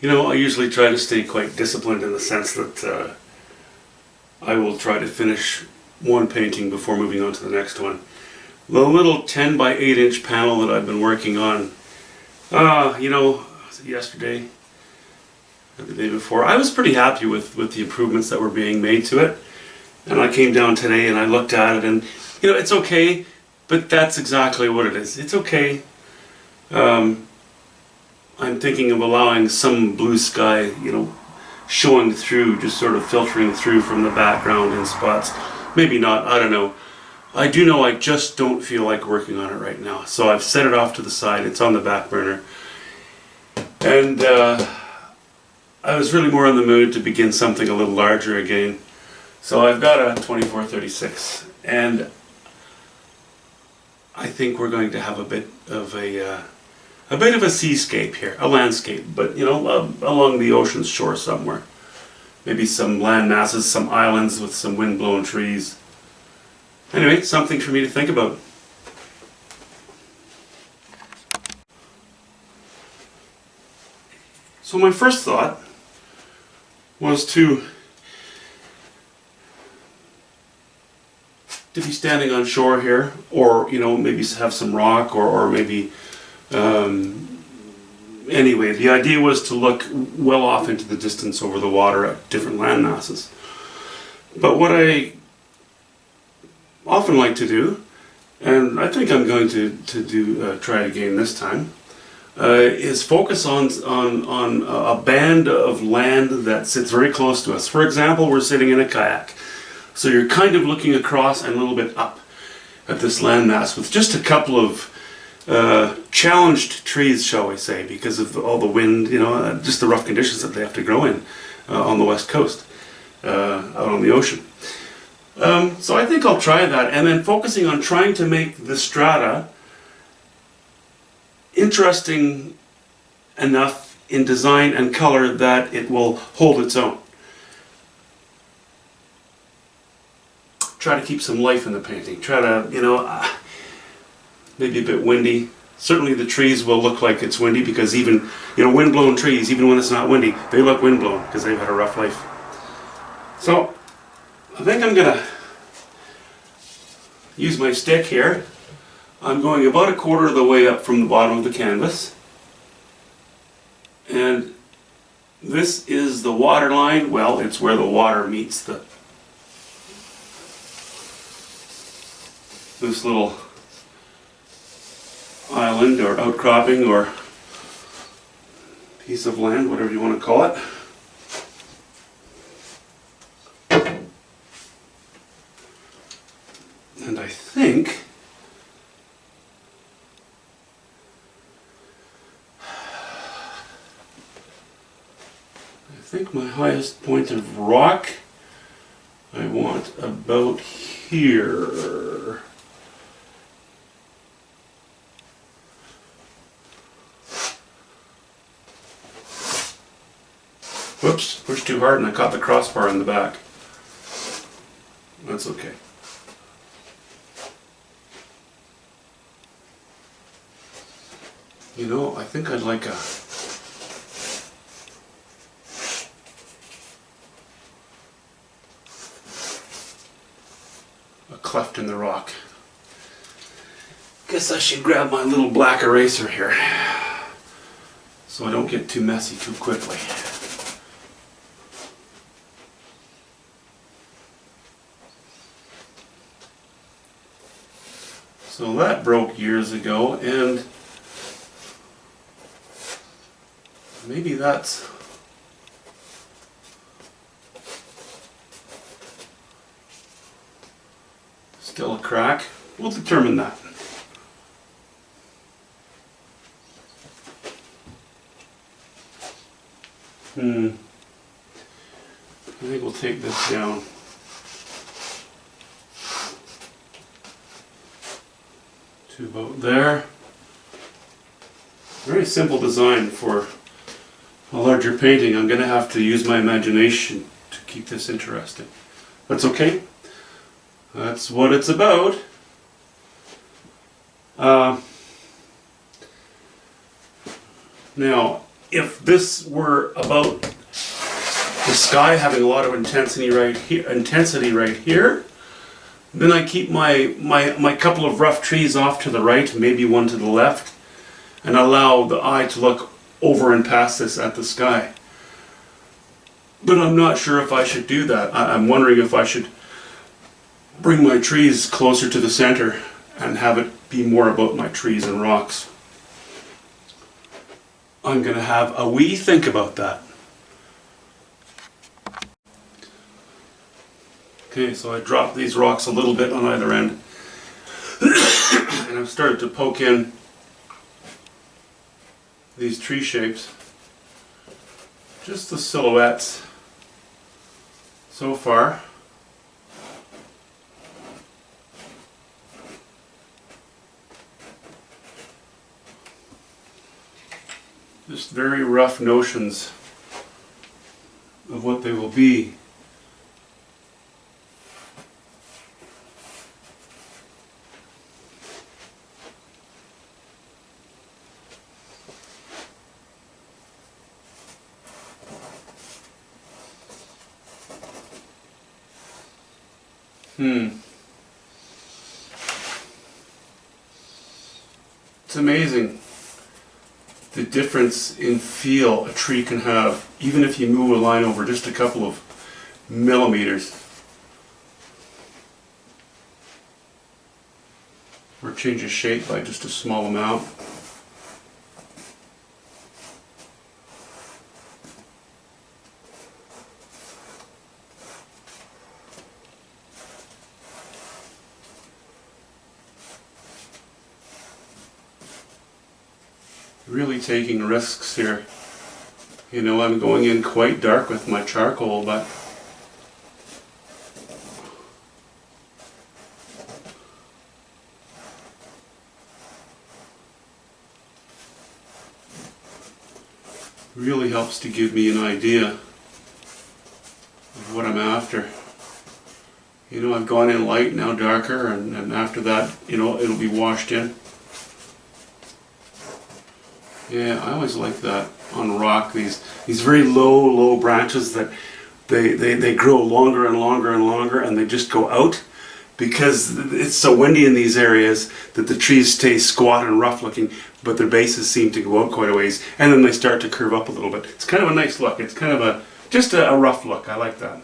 You know, I usually try to stay quite disciplined in the sense that I will try to finish one painting before moving on to the next one. The little 10 by 8 inch panel that I've been working on, was it yesterday or the day before, I was pretty happy with the improvements that were being made to it. And I came down today and I looked at it and, it's okay, but that's exactly what it is. It's okay. I'm thinking of allowing some blue sky, showing through, just sort of filtering through from the background in spots. Maybe not, I don't know. I do know I just don't feel like working on it right now. So I've set it off to the side, it's on the back burner. And I was really more in the mood to begin something a little larger again. So I've got a 24-36, and I think we're going to have a bit of a seascape here, a landscape, but along the ocean's shore somewhere. Maybe some land masses, some islands with some wind-blown trees. Anyway, something for me to think about. So my first thought was to be standing on shore here, or maybe have some rock, or maybe anyway, the idea was to look well off into the distance over the water at different land masses. But what I often like to do, and I think I'm going to try it again this time, is focus on a band of land that sits very close to us. For example, we're sitting in a kayak. So you're kind of looking across and a little bit up at this landmass with just a couple of challenged trees, shall we say, because of all the wind, just the rough conditions that they have to grow in on the west coast, out on the ocean. So I think I'll try that, and then focusing on trying to make the strata interesting enough in design and color that it will hold its own. Try to keep some life in the painting. Try to, maybe a bit windy. Certainly the trees will look like it's windy because even, wind-blown trees, even when it's not windy, they look wind-blown because they've had a rough life. So, I think I'm going to use my stick here. I'm going about a quarter of the way up from the bottom of the canvas. And this is the water line. Well, it's where the water meets this little island or outcropping or piece of land, whatever you want to call it. And I think my highest point of rock I want about here. Whoops, pushed too hard and I caught the crossbar in the back. That's okay. I think I'd like a cleft in the rock. Guess I should grab my little black eraser here so I don't get too messy too quickly. So that broke years ago, and maybe that's still a crack. We'll determine that. I think we'll take this down. To about there. Very simple design for a larger painting. I'm going to have to use my imagination to keep this interesting. That's okay. That's what it's about. Now, if this were about the sky having a lot of intensity right here, then I keep my couple of rough trees off to the right, maybe one to the left, and allow the eye to look over and past this at the sky. But I'm not sure if I should do that. I'm wondering if I should bring my trees closer to the center and have it be more about my trees and rocks. I'm going to have a wee think about that. Okay, so I dropped these rocks a little bit on either end. And I've started to poke in these tree shapes. Just the silhouettes so far. Just very rough notions of what they will be. It's amazing the difference in feel a tree can have, even if you move a line over just a couple of millimeters. Or change its shape by just a small amount. Really taking risks here. You know, I'm going in quite dark with my charcoal, but really helps to give me an idea of what I'm after. You know, I've gone in light, now darker, and after that, you know, it'll be washed in. Yeah, I always like that on rock, these very low branches that they grow longer and longer and longer, and they just go out because it's so windy in these areas that the trees stay squat and rough looking, but their bases seem to go out quite a ways, and then they start to curve up a little bit. It's kind of a nice look. It's kind of just a rough look. I like that.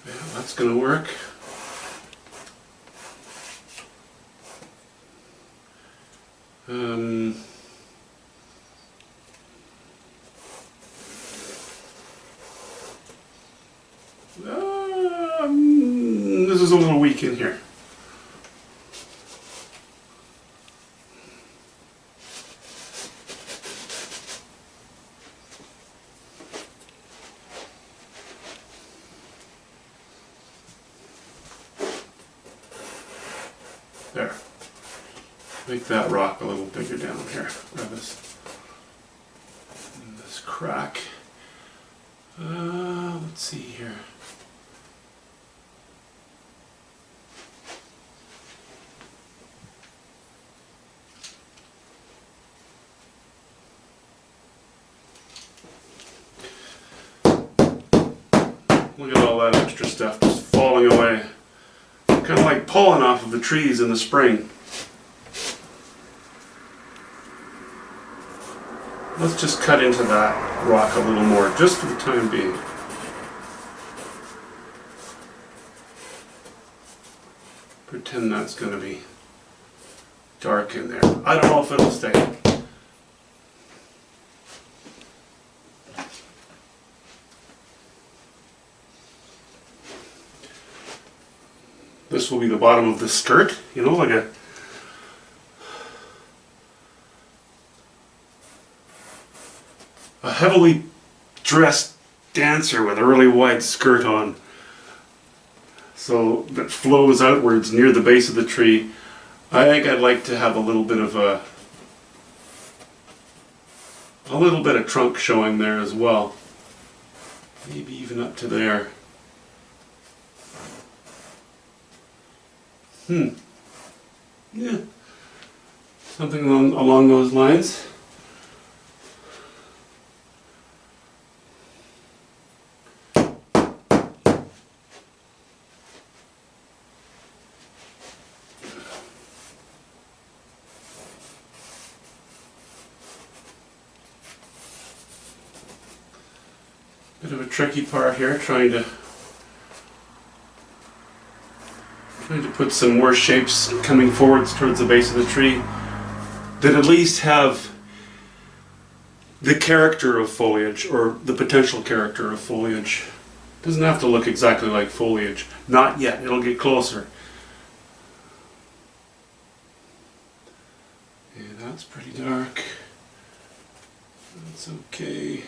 Yeah, that's going to work. This is a little weak in here. There. Make that rock a little bigger down here. This crack. Let's see here. Look at all that extra stuff just falling away. Kind of like pollen off of the trees in the spring. Let's just cut into that rock a little more, just for the time being. Pretend that's going to be dark in there. I don't know if it'll stay. This will be the bottom of the skirt, you know, like a heavily dressed dancer with a really wide skirt on. So that flows outwards near the base of the tree. I think I'd like to have a little bit of trunk showing there as well. Maybe even up to there. Yeah, something along those lines. Bit of a tricky part here, trying to put some more shapes coming forwards towards the base of the tree that at least have the character of foliage, or the potential character of foliage. Doesn't have to look exactly like foliage. Not yet, it'll get closer. Yeah, that's pretty dark. That's okay.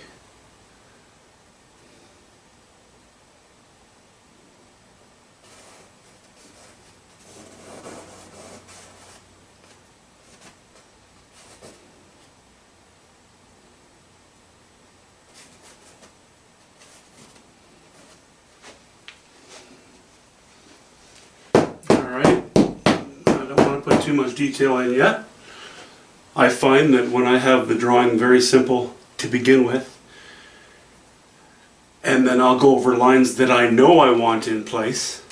Put too much detail in yet. I find that when I have the drawing very simple to begin with, and then I'll go over lines that I know I want in place,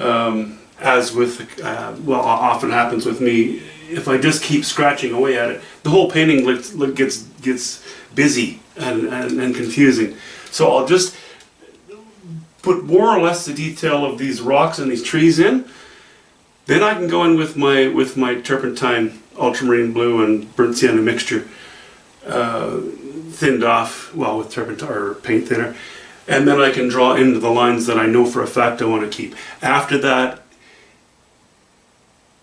as with, well, often happens with me, if I just keep scratching away at it, the whole painting gets busy and confusing. So I'll just put more or less the detail of these rocks and these trees in. Then I can go in with my turpentine, ultramarine blue, and burnt sienna mixture, thinned off, well, with turpentine or paint thinner, and then I can draw into the lines that I know for a fact I want to keep. After that,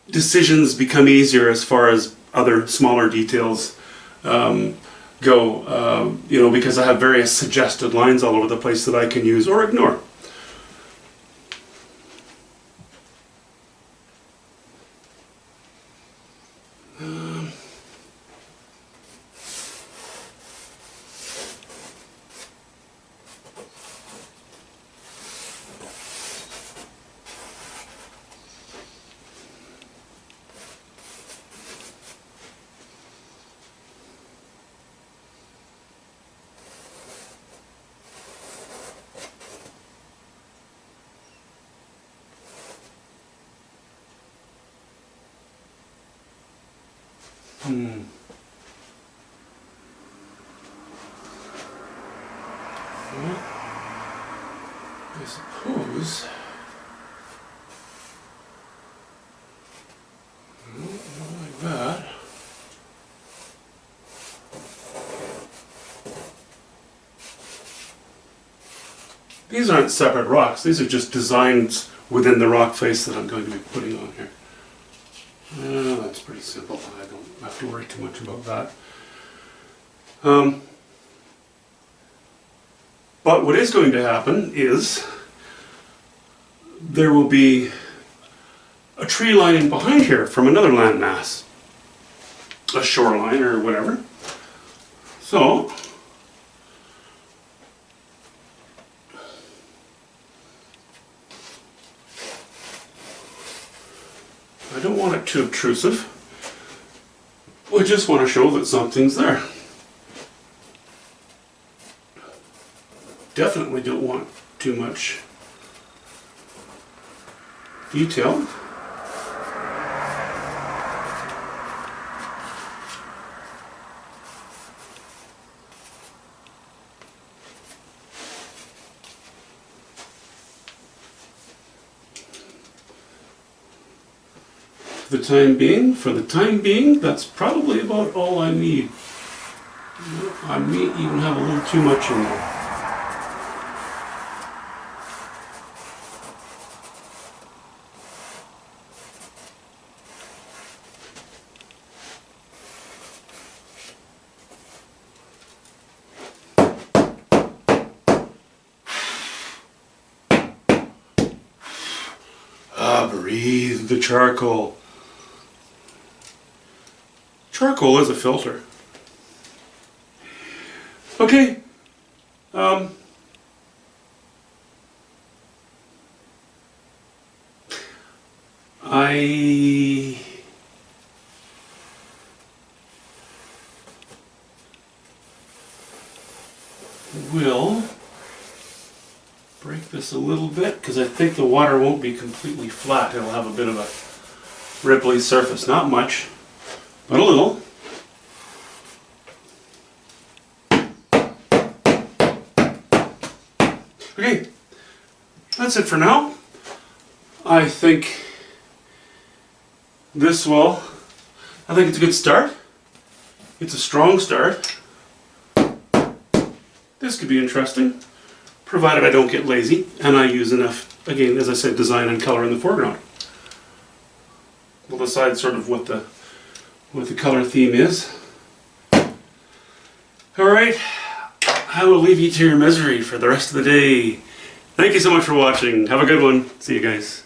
decisions become easier as far as other smaller details go, you know, because I have various suggested lines all over the place that I can use or ignore. Well, I suppose. Not like that. These aren't separate rocks. These are just designs within the rock face that I'm going to be putting on here. That's pretty simple. I don't have to worry too much about that. But what is going to happen is there will be a tree line in behind here from another landmass, a shoreline or whatever. So I don't want it too obtrusive. I just want to show that something's there. Definitely don't want too much detail. For the time being, that's probably about all I need. I may even have a little too much in there. Breathe the charcoal. Charcoal is a filter. Okay. I will break this a little bit because I think the water won't be completely flat. It'll have a bit of a ripply surface. Not much, but a little. Okay, that's it for now. I think it's a good start. It's a strong start. This could be interesting, provided I don't get lazy and I use enough, again, as I said, design and color in the foreground. We'll decide sort of what the color theme is. Alright, I will leave you to your misery for the rest of the day. Thank you so much for watching. Have a good one. See you guys.